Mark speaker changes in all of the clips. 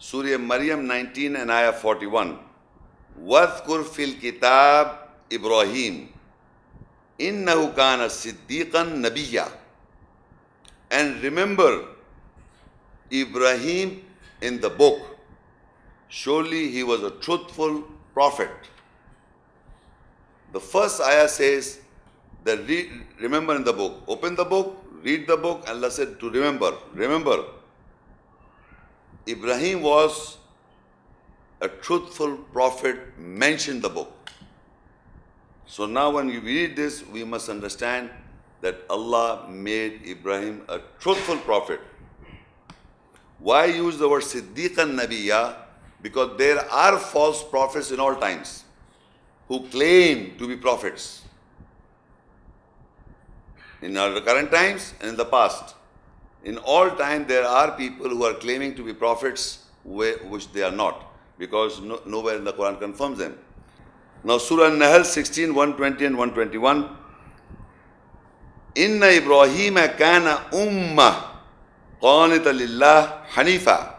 Speaker 1: Surah Maryam 19 and ayah 41. وَاذْكُرْ فِي الْكِتَابِ إِبْرَاهِيمَ إِنَّهُ كَانَ صِدِّيقًا نَبِيًّا. And remember Ibrahim in the book. Surely he was a truthful prophet. The first ayah says that remember in the book. Open the book, read the book, and Allah said to remember. Remember. Ibrahim was a truthful prophet mentioned in the book. So now when we read this, we must understand that Allah made Ibrahim a truthful prophet. Why use the word Siddiqan Nabiyya? Because there are false prophets in all times who claim to be prophets. In our current times and in the past. In all time there are people who are claiming to be prophets which they are not. Because nowhere in the Quran confirms them. Now Surah Nahl 16, 120 and 121. Inna Ibrahima kana ummah qanita lillah hanifa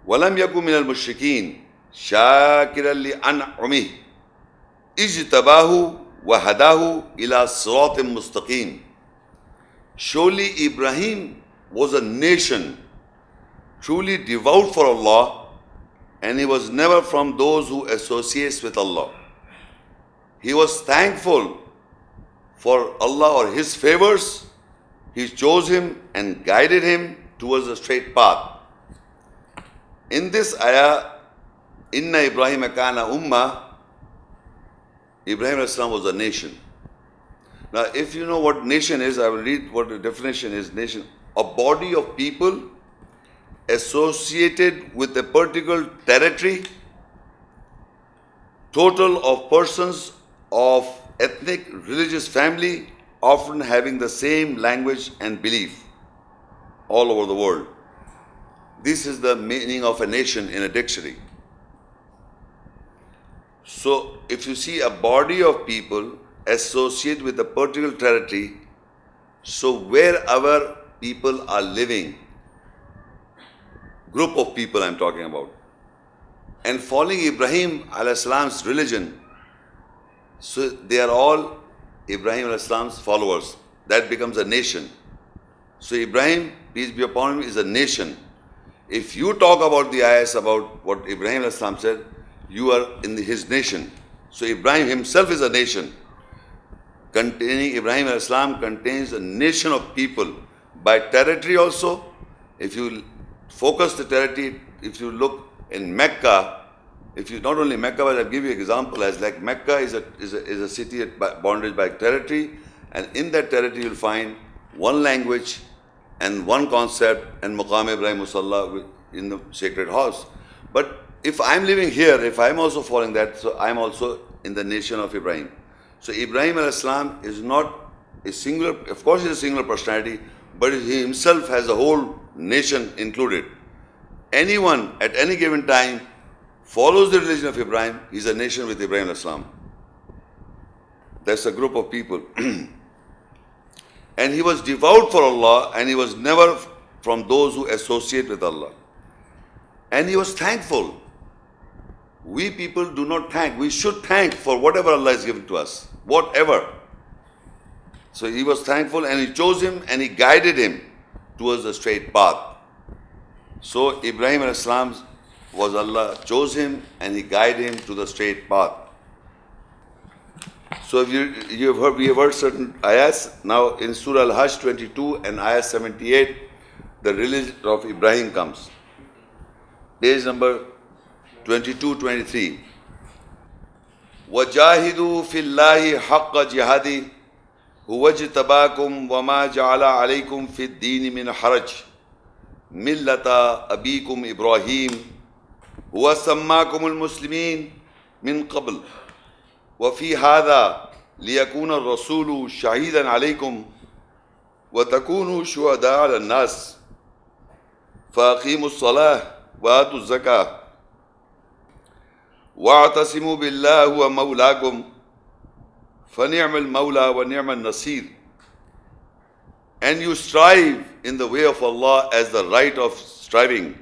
Speaker 1: walam yakun minal mushrikeen shakiran li an'amih ijtabahu wa hadahu ila siratin mustaqim. Surely Ibrahim was a nation truly devout for Allah, and he was never from those who associates with Allah. He was thankful for Allah or His favors. He chose him and guided him towards the straight path. In this ayah, Inna Ibrahim kana ummah, Ibrahim Islam was a nation. Now, if you know what nation is, I will read what the definition is. Nation, a body of people associated with a particular territory, total of persons of ethnic, religious family, often having the same language and belief all over the world. This is the meaning of a nation in a dictionary. So, if you see a body of people associated with a particular territory, so wherever people are living, group of people I'm talking about, and following Ibrahim al-Islam's religion, so they are all Ibrahim al-Islam's followers. That becomes a nation. So Ibrahim, peace be upon him, is a nation. If you talk about the ayahs about what Ibrahim al-Islam said, you are in his nation. So Ibrahim himself is a nation. Containing Ibrahim al-Islam contains a nation of people. By territory also, if you focus the territory, if you look in Mecca, if you not only Mecca, but I'll give you an example as like Mecca is a city bounded by territory, and in that territory you'll find one language and one concept and Maqam Ibrahim Musalla in the sacred house. But if I'm living here, if I'm also following that, so I'm also in the nation of Ibrahim. So Ibrahim al-Islam is not a singular, of course he's a singular personality, but he himself has a whole nation included. Anyone at any given time follows the religion of Ibrahim, he's a nation with Ibrahim al-Islam. That's a group of people. And he was devout for Allah, and he was never from those who associate with Allah. And he was thankful. We people do not thank. We should thank for whatever Allah has given to us. Whatever. So he was thankful, and he chose him and he guided him towards the straight path. So Ibrahim al-Islam was Allah chose him and he guided him to the straight path. So if we have heard certain ayahs. Now in Surah Al-Hajj 22 and ayah 78, the religion of Ibrahim comes. Page number 22-23. وَجَاهِدُوا فِي اللَّهِ حَقَّ جِهَادِهِ هُوَ اجْتَبَاكُمْ وَمَا جَعَلَ عَلَيْكُمْ فِي الدِّينِ مِنْ حَرَجٍ مِلَّةَ أَبِيكُمْ إِبْرَاهِيمَ هُوَ سَمَّاكُمُ الْمُسْلِمِينَ مِنْ قَبْلِ وفي هذا ليكون الرسول شهيدا عليكم وتكونوا شهداء على الناس فأقيموا الصلاة وآتوا الزكاة واعتصموا بالله هو مولاكم فنعم المولى ونعم النصير. And you strive in the way of Allah as the right of striving,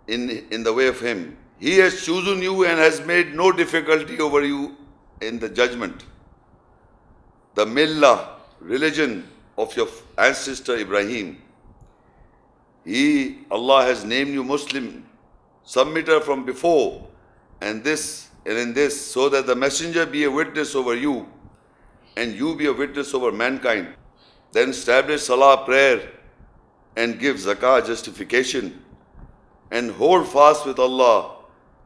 Speaker 1: in the way of Him. He has chosen you and has made no difficulty over you in the judgment. The millah, religion of your ancestor Ibrahim. Allah has named you Muslim, submitter from before, and in this, so that the messenger be a witness over you, and you be a witness over mankind. Then establish salah, prayer, and give zakah, justification, and hold fast with Allah.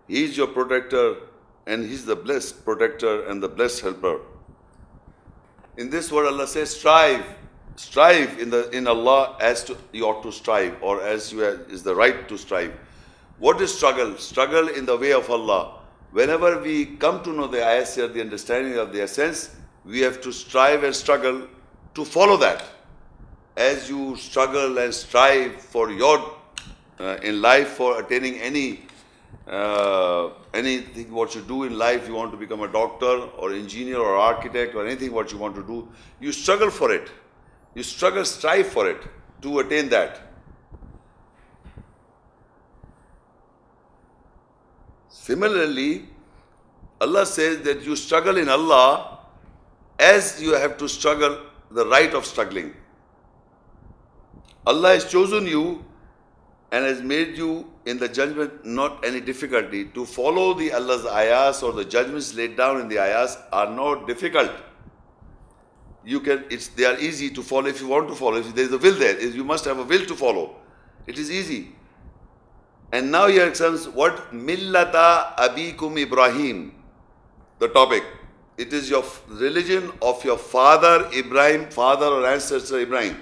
Speaker 1: He is your protector, and He is the blessed protector and the blessed helper. In this word, Allah says, strive in Allah as you ought to strive, or as is the right to strive. What is struggle? Struggle in the way of Allah. Whenever we come to know the ayahs here, the understanding of the essence, we have to strive and struggle to follow that. As you struggle and strive for your in life for attaining anything what you do in life, you want to become a doctor or engineer or architect or anything what you want to do, you struggle for it. You struggle, strive for it to attain that. Similarly, Allah says that you struggle in Allah as you have to struggle the right of struggling. Allah has chosen you and has made you in the judgment not any difficulty. To follow the Allah's ayahs or the judgments laid down in the ayahs are not difficult. They are easy to follow if you want to follow. If there is a will there, you must have a will to follow. It is easy. And now here comes what? Millata abikum Ibrahim. The topic. It is your religion of your father Ibrahim, father or ancestor Ibrahim.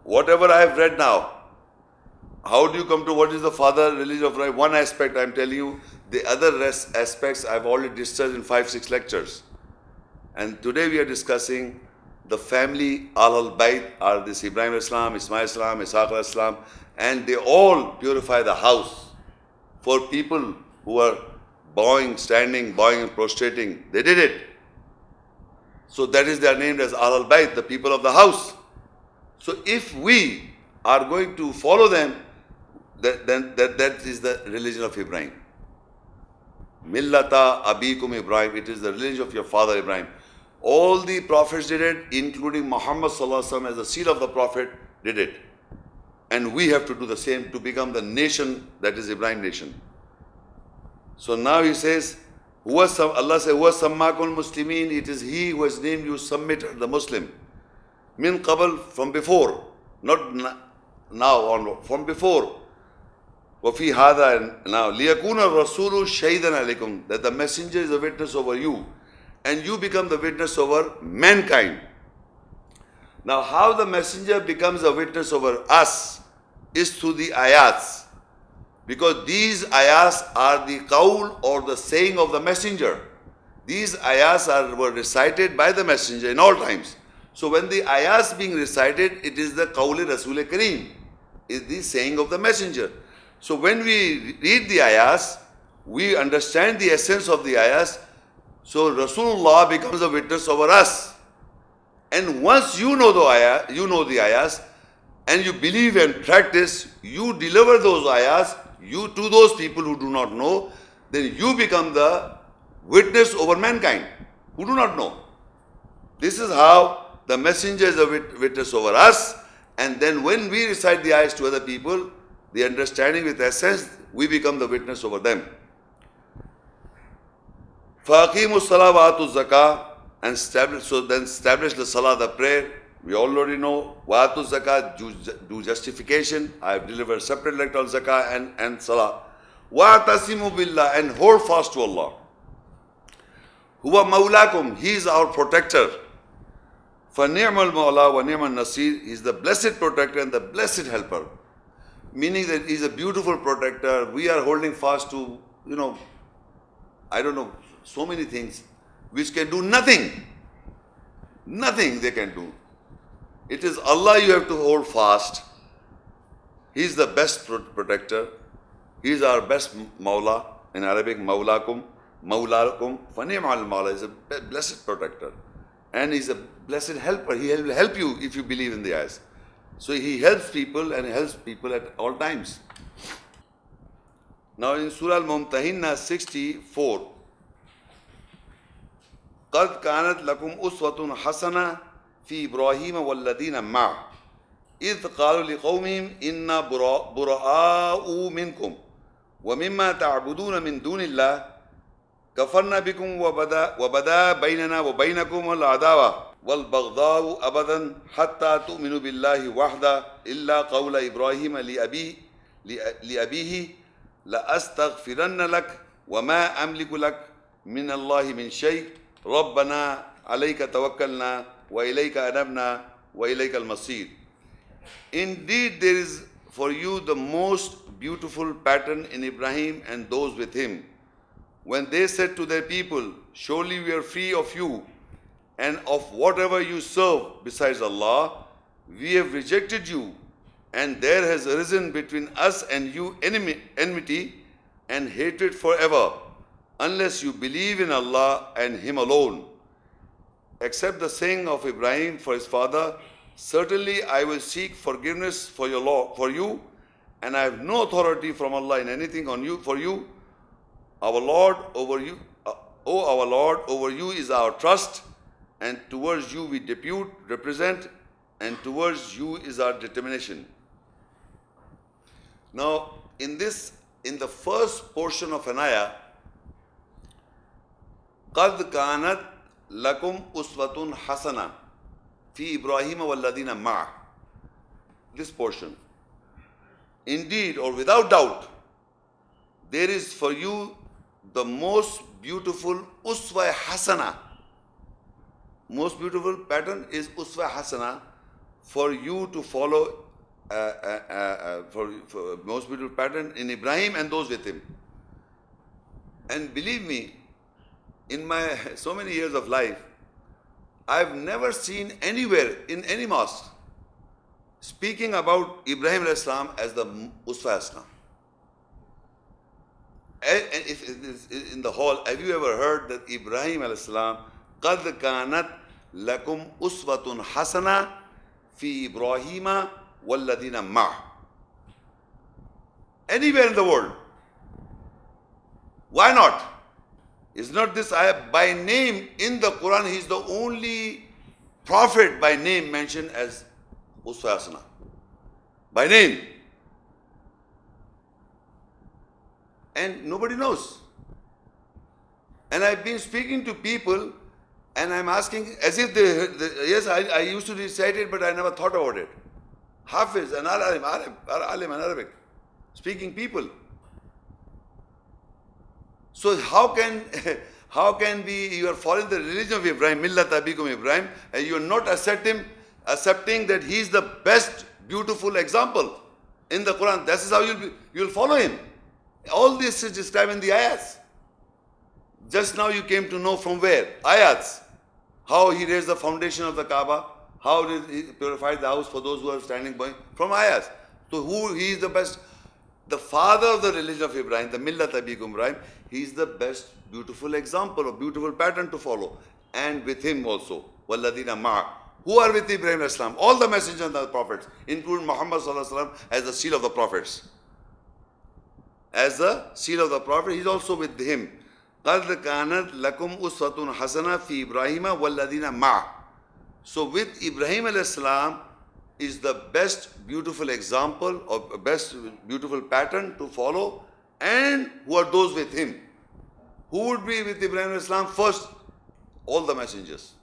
Speaker 1: Whatever I have read now, how do you come to what is the father religion of Ibrahim? One aspect I am telling you, the other aspects I have already discussed in 5-6 lectures. And today we are discussing the family Al-Bayt are this Ibrahim Islam, Ismail Islam, Ishaq Islam, and they all purify the house for people who are bowing, standing, bowing and prostrating. They did it. So that is they are named as Al-Bayt, the people of the house. So if we are going to follow them, then that is the religion of Ibrahim. Millata abikum Ibrahim. It is the religion of your father Ibrahim. All the prophets did it, including Muhammad sallallahu alaihi wasallam as the seal of the prophet did it. And we have to do the same to become the nation that is Ibrahim nation. So now he says, Allah says, Huwa sammakul muslimin. It is He who has named you submitter, the Muslim. Min qabl, from before, not now on, from before. Wafi hada, now liyakuna rasulu shahidan alaikum, that the messenger is a witness over you, and you become the witness over mankind. Now, how the messenger becomes a witness over us is through the ayats, because these ayats are the qawl or the saying of the messenger. These ayats were recited by the messenger in all times. So when the ayats being recited, it is the qawl Rasul Kareem, is the saying of the messenger. So when we read the ayats, we understand the essence of the ayats. So Rasulullah becomes a witness over us. And once you know the ayats, and you believe and practice, you deliver those ayats to those people who do not know, then you become the witness over mankind who do not know. This is how the messenger is a witness over us, and then when we recite the ayats to other people, the understanding with essence, we become the witness over them. فَأَقِيمُوا الصَّلَاةَ وَآتُوا الزَّكَاةَ, and establish the salah, the prayer. We already know. وَآتُوا الزَّكَاةَ, do justification. I have delivered separate lecture on zakah and salah. وَاعْتَصِمُوا بِاللَّهِ, and hold fast to Allah. هُوَ مَوْلَاكُمْ, He is our protector. فَنِعْمَ الْمَوْلَى وَنِعْمَ النَّصِيرُ, He is the blessed protector and the blessed helper. Meaning that He is a beautiful protector. We are holding fast to, I don't know, so many things which can do nothing. Nothing they can do. It is Allah you have to hold fast. He is the best protector. He is our best Mawla. In Arabic, Mawlakum, Mawlakum, Fani'mal Mawla is a blessed protector. And He is a blessed helper. He will help you if you believe in the ayahs. So He helps people and helps people at all times. Now in Surah Al-Mumtahinna 64, قَدْ كَانَتْ لَكُمْ أُسْوَةٌ حَسَنَةٌ فِي إِبْرَاهِيمَ وَالَّذِينَ مَعَهُ إِذْ قَالُوا لِقَوْمِهِمْ إِنَّا بُرَآءُ مِنْكُمْ وَمِمَّا تَعْبُدُونَ مِنْ دُونِ اللَّهِ كَفَرْنَا بِكُمْ وَبَدَا بَيْنَنَا وَبَيْنَكُمُ الْعَدَاوَةُ وَالْبَغْضَاءُ أَبَدًا حَتَّى تُؤْمِنُوا بِاللَّهِ وَحْدَهُ إِلَّا قَوْلَ إِبْرَاهِيمَ لِأَبِيهِ لَأَسْتَغْفِرَنَّ لَكَ وَمَا أَمْلِكُ لَكَ مِنَ اللَّهِ مِنْ شَيْءٍ رَبَّنَا عَلَيْكَ تَوَكَّلْنَا وَإِلَيْكَ أَنَبْنَا وَإِلَيْكَ الْمَصِيرُ. Indeed, there is for you the most beautiful pattern in Ibrahim and those with him, when they said to their people, surely we are free of you and of whatever you serve besides Allah. We have rejected you, and there has arisen between us and you enmity and hatred forever, unless you believe in Allah and Him alone. Except the saying of Ibrahim for his father, certainly I will seek forgiveness for you, and I have no authority from Allah in anything on you for you. Our Lord over you, our Lord, over you is our trust, and towards you we represent, and towards you is our determination. Now, in the first portion of an ayah, قَدْ كَانَتْ لَكُمْ أُسْوَةٌ حَسَنَةٌ فِي إِبْرَاهِيمَ وَالَّذِينَ مَعَهُ. This portion. Indeed, or without doubt, there is for you the most beautiful uswa hasana. Most beautiful pattern is uswa hasana for you to follow. For most beautiful pattern in Ibrahim and those with him. And believe me, in my so many years of life, I've never seen anywhere in any mosque speaking about Ibrahim alayhi salam as the uswa hasana. If in the hall, have you ever heard that Ibrahim alayhi salam, قَدْ كَانَتْ لَكُمْ أُسْوَةٌ حَسَنَةٌ فِي إِبْرَاهِيمَ وَالَّذِينَ مَعَهُ? Anywhere in the world. Why not? Is not this ayah by name in the Quran? He is the only prophet by name mentioned as uswa hasana. By name. And nobody knows. And I've been speaking to people and I'm asking as if yes, I used to recite it, but I never thought about it. Hafiz and alim and Arabic, speaking people. So how can be you are following the religion of Ibrahim, Millat Abikum Ibrahim, and you are not accepting that he is the best beautiful example in the Quran? This is how you'll follow him. All this is described in the ayats. Just now you came to know from where? Ayats. How he raised the foundation of the Kaaba, how did he purify the house for those who are standing by? From ayats. So he is the best? The father of the religion of Ibrahim, the Millat Abikum Ibrahim, he is the best beautiful example, a beautiful pattern to follow. And with him also, وَالَّذِينَ مَعَهُ. Who are with Ibrahim Islam? All the messengers and the prophets, including Muhammad as the seal of the prophets. As the seal of the prophet, he is also with him. قَدْ كَانَتْ لَكُمْ أُسْوَةٌ حَسَنَةٌ فِي إِبْرَاهِيمَ وَالَّذِينَ مَعَهُ. So with Ibrahim alayhi salam is the best beautiful example or best beautiful pattern to follow, and who are those with him. Who would be with Ibrahim alayhi salam? First, all the messengers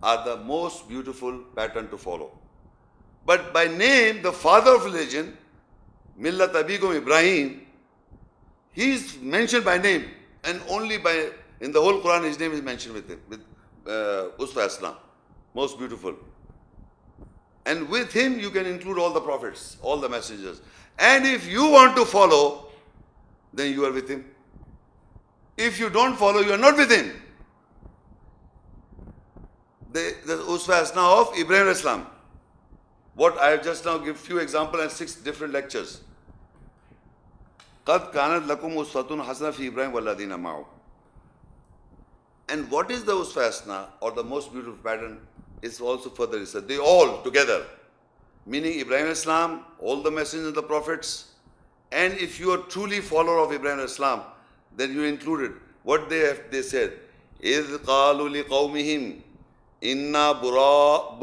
Speaker 1: are the most beautiful pattern to follow. But by name, the father of religion, Millat Abikum Ibrahim, he is mentioned by name, and only in the whole Quran his name is mentioned with him, with Uswa Islam, most beautiful. And with him you can include all the prophets, all the messengers. And if you want to follow, then you are with him. If you don't follow, you are not with him. The Uswa Hasana of Ibrahim Islam. What I have just now give few examples and 6 different lectures. قَدْ كَانَتْ لَكُمْ أُسْوَةٌ حَسَنَةٌ فِي إِبْرَاهِيمَ وَالَّذِينَ مَعَهُ. And what is the Uswa Hasana or the most beautiful pattern is also further research. They all together, meaning Ibrahim Islam, all the messengers of the prophets, And if you are truly follower of Ibrahim Islam, then you included what they said. إِذْ قَالُوا لِقَوْمِهِمْ إِنَّا بُرَآءُ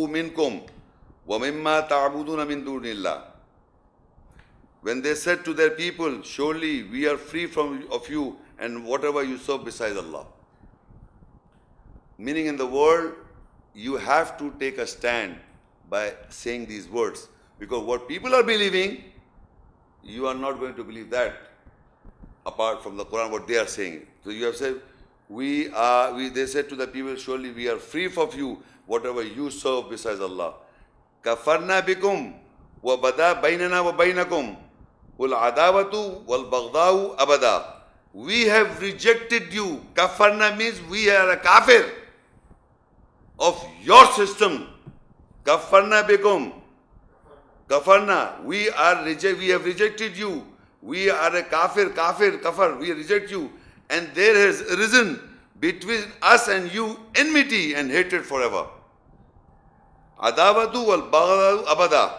Speaker 1: مِنْكُمْ وَمِمَّا تَعْبُدُونَ مِنْ دُونِ اللَّهِ. When they said to their people, surely we are free of you and whatever you serve besides Allah. Meaning in the world, you have to take a stand by saying these words. Because what people are believing, you are not going to believe that apart from the Quran, what they are saying. So you have said, they said to the people, surely we are free of you, whatever you serve besides Allah. كَفَرْنَا بِكُمْ وَبَدَا بَيْنَنَا وَبَيْنَكُمْ وَالْعَدَاوَةُ وَالْبَغْضَاءُ أَبَدًا. We have rejected you. Kafarna means we are a kafir of your system. Kafarna bikum. Kafarna. We have rejected you. We are a kafir. We reject you. And there has arisen between us and you enmity and hatred forever. Adawatu wal baghdadu abada.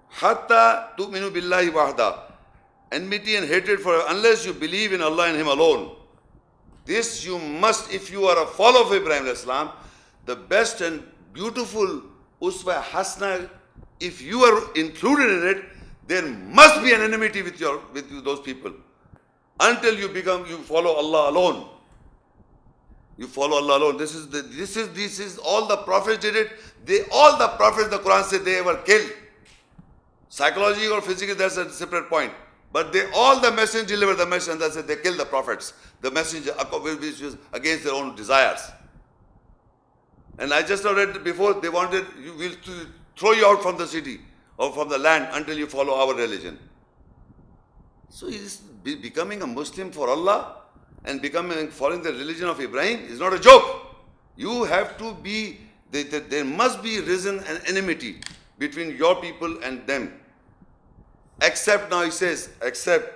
Speaker 1: Hatta tu'minu billahi wahda. Enmity and hatred forever, unless you believe in Allah and Him alone. This you must, if you are a follower of Ibrahim Islam, the best and beautiful uswa hasna, if you are included in it, there must be an enmity with those people. Until you follow Allah alone. You follow Allah alone. This is all the prophets did it. All the prophets, the Quran said they were killed. Psychology or physical, that's a separate point. But all the messengers delivered the message and they said they killed the prophets. The messenger which was against their own desires. And I just read before, they wanted, we'll throw you out from the city or from the land until you follow our religion. So becoming a Muslim for Allah and following the religion of Ibrahim is not a joke. You have to be, there must be risen an enmity between your people and them. Except, now he says, except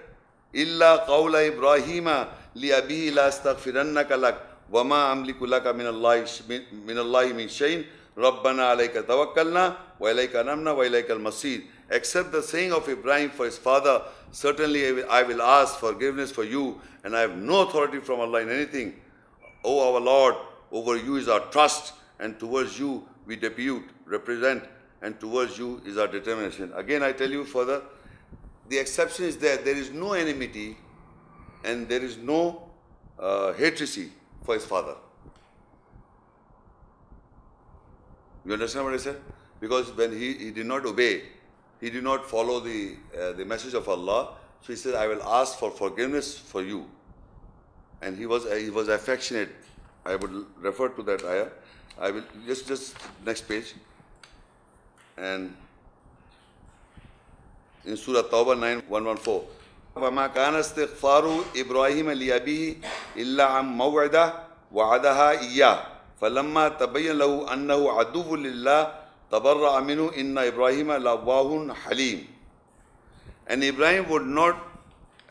Speaker 1: illa qawla Ibrahima li abihi la astaghfirannaka lak wa ma amliku laka min Allahi min shayin rabbana alayka tawakkalna wa ilayka namna wa ilayka al-masir. Except the saying of Ibrahim for his father, certainly I will ask forgiveness for you and I have no authority from Allah in anything. O our Lord, over you is our trust and towards you we represent and towards you is our determination. Again I tell you further, the exception is there is no enmity and there is no hatred for his father. You understand what I said? Because when he did not obey, he did not follow the message of Allah, so he said, I will ask for forgiveness for you. And he was affectionate. I would refer to that ayah. I will just next page. And in Surah Tawbah 9:114, وَمَا كَانَ اسْتِغْفَارُ إِبْرَاهِيمَ لِأَبِيهِ إِلَّا عَنْ مَوْعِدَةٍ وَعَدَهَا إِيَّاهُ فَلَمَّا تَبَيَّنَ لَهُ أَنَّهُ عَدُوٌّ لِلَّهِ تَبَرَّأَ مِنْهُ إِنَّ إِبْرَاهِيمَ لَأَوَّاهٌ حَلِيمٌ. And Ibrahim would not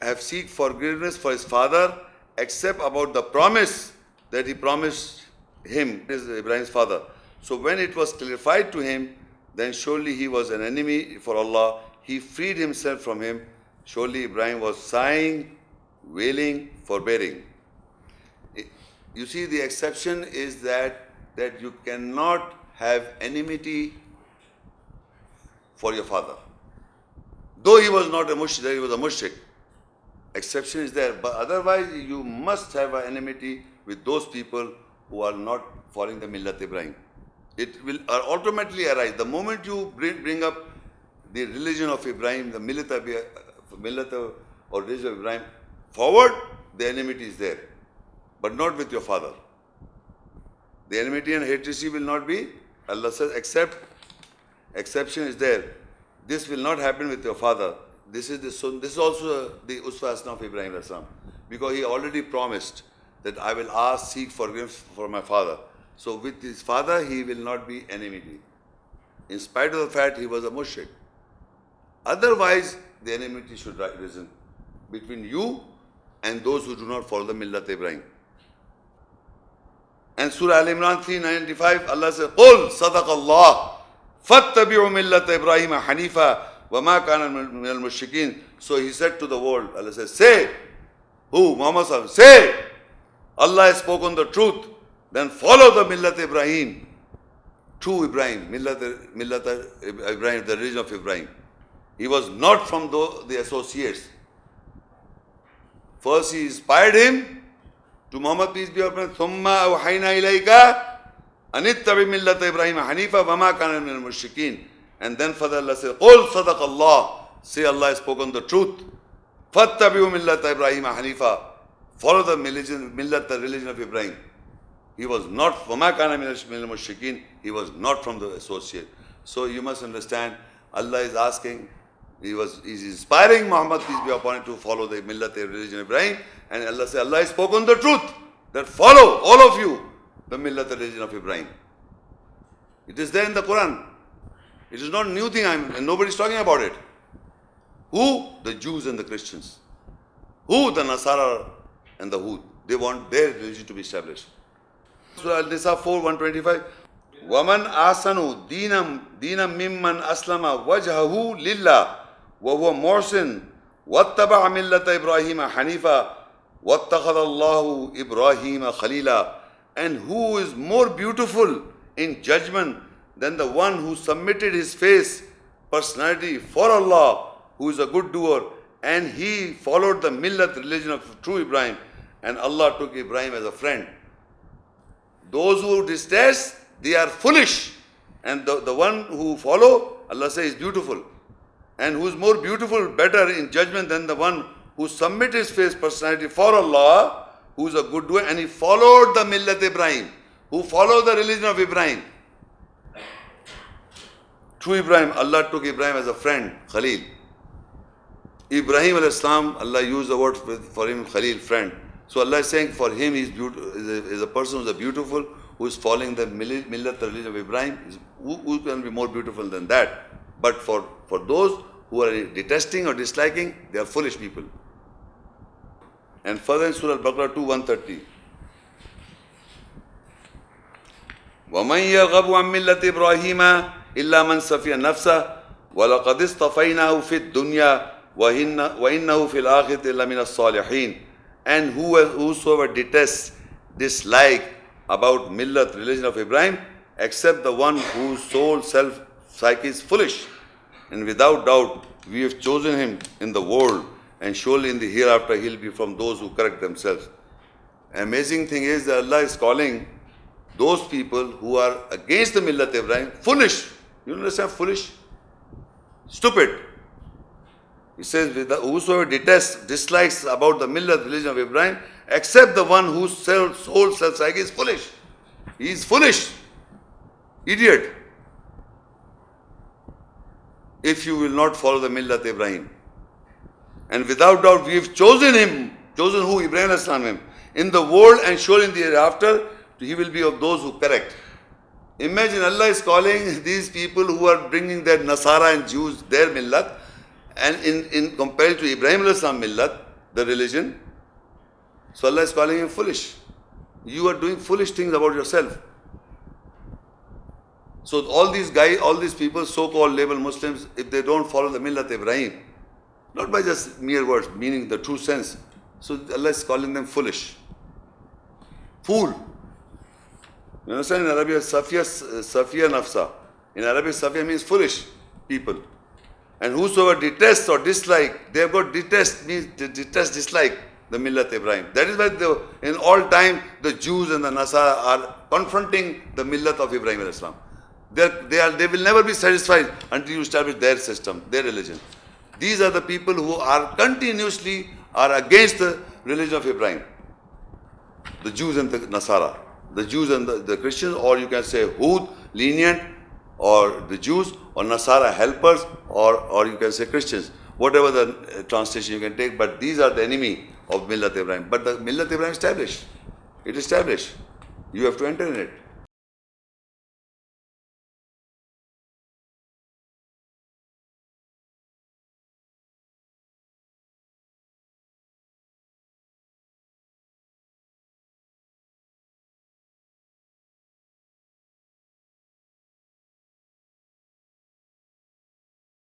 Speaker 1: have seek forgiveness for his father except about the promise that he promised him, is Ibrahim's father. So when it was clarified to him, then surely he was an enemy for Allah. He freed himself from him. Surely Ibrahim was sighing, wailing, forbearing. You see, the exception is that you cannot have enmity for your father. Though he was not a mushrik, he was a mushrik. Exception is there. But otherwise, you must have an enmity with those people who are not following the Millat Ibrahim. It will automatically arise. The moment you bring up the religion of Ibrahim, the Millat or religion of Ibrahim, forward, the enmity is there. But not with your father. The enmity and hatred will not be, Allah says, exception is there. This will not happen with your father. This is also the uswa hasana of Ibrahim Islam. Because he already promised that I will seek forgiveness for my father. So with his father, he will not be enmity. In spite of the fact he was a mushrik. Otherwise, the enmity should risen between you and those who do not follow the Millat Ibrahim. And Surah Al-Imran 395, Allah says, قُلْ صَدَقَ اللَّهُ فَاتَّبِعُوا مِلَّةَ إِبْرَاهِيمَ حَنِيفًا وَمَا كَانَ مِنَ الْمُشْرِكِينَ. So he said to the world, Allah says, say, who? Muhammad Sallallahu, say, Allah has spoken the truth, then follow the Millat Ibrahim. True Ibrahim, Millat Ibrahim, the religion of Ibrahim. He was not from the associates. First he inspired him to Muhammad, peace be upon him, ثُمَّ أَوْحَيْنَا إِلَيْكَ أَنِ اتَّبِعْ مِلَّةَ إِبْرَاهِيمَ حَنِيفًا وَمَا كَانَ مِنَ الْمُشْرِكِينَ. And then further Allah says, قُلْ صَدَقَ اللَّهُ. Say Allah has spoken the truth. فَاتَّبِعُوا مِلَّةَ إِبْرَاهِيمَ حَنِيفًا. Follow the religion of Ibrahim. He was not, وَمَا كَانَ مِنَ الْمُشْرِكِينَ. He was not from the associate. So you must understand, Allah is asking, He's inspiring Muhammad, peace be upon him, to follow the Millat religion of Ibrahim. And Allah says, Allah has spoken the truth, that follow, all of you, the Millat religion of Ibrahim. It is there in the Quran. It is not a new thing, and nobody is talking about it. Who? The Jews and the Christians. Who? The Nasara and the Hud. They want their religion to be established. Surah Al-Nisa 4:125. وَمَنْ آسَنُ دِينًا مِمَّنْ أَسْلَمَ وَجْهَهُ لِلَّهِ وَهُوَ مُحْسِنٌ وَاتَّبَعَ مِلَّةَ إِبْرَاهِيمَ حَنِيفًا وَاتَّخَذَ اللَّهُ إِبْرَاهِيمَ خَلِيلًا. And who is more beautiful in judgment than the one who submitted his face, personality for Allah, who is a good doer, and he followed the millat religion of true Ibrahim, and Allah took Ibrahim as a friend. Those who detest, they are foolish, and the one who follow, Allah says, is beautiful. And who is more beautiful, better in judgment than the one who submitted his face, personality for Allah, who is a good doer, and he followed the millat Ibrahim, who followed the religion of Ibrahim. True Ibrahim, Allah took Ibrahim as a friend, Khalil. Ibrahim al-Islam, Allah used the word for him, Khalil, friend. So Allah is saying for him, he is a person who is beautiful, who is following the millat religion of Ibrahim. Who can be more beautiful than that? But for those who are detesting or disliking, they are foolish people. And further in Surah Al-Baqarah 2:130. وَمَنْ يَرْغَبُ عَنْ مِلَّةِ إِبْرَاهِيمَ إِلَّا مَنْ سَفِيَ نَفْسَهُ وَلَقَدِ اصْطَفَيْنَاهُ فِي الدُّنْيَا وَإِنَّهُ فِي الْآخِرَةِ لَمِنَ الصَّالِحِينَ. And whosoever detests, dislike about millat, religion of Ibrahim, except the one whose soul, psyche is foolish. And without doubt, we have chosen him in the world, and surely in the hereafter he'll be from those who correct themselves. Amazing thing is that Allah is calling those people who are against the millat Ibrahim foolish. You understand? Foolish? Stupid. He says, whosoever detests, dislikes about the millat religion of Ibrahim, except the one whose soul, psyche is foolish. He is foolish. Idiot. If you will not follow the millat Ibrahim. And without doubt, we have chosen him. Chosen who? Ibrahim as-Salam. In the world, and surely in the hereafter, he will be of those who correct. Imagine Allah is calling these people who are bringing their Nasara and Jews, their millat, and in compared to Ibrahim al-Islam millat, the religion, so Allah is calling him foolish. You are doing foolish things about yourself. So all these people, so-called labeled Muslims, if they don't follow the millat Ibrahim, not by just mere words, meaning the true sense, so Allah is calling them foolish. Fool. You understand? In Arabic, Safiya nafsa. In Arabic, Safiya means foolish people. And whosoever detests or dislike, they have got detest, means detest, dislike the millat Ibrahim. That is why in all time the Jews and the Nasara are confronting the millat of Ibrahim al-Islam. They will never be satisfied until you establish their system, their religion. These are the people who are continuously against the religion of Ibrahim. The Jews and the Nasara. The Jews and the Christians, or you can say Hud, lenient, or the Jews, or Nasara, helpers, or you can say Christians. Whatever the translation you can take, but these are the enemy of Millat Ibrahim. But the Millat Ibrahim established. It established. You have to enter in it.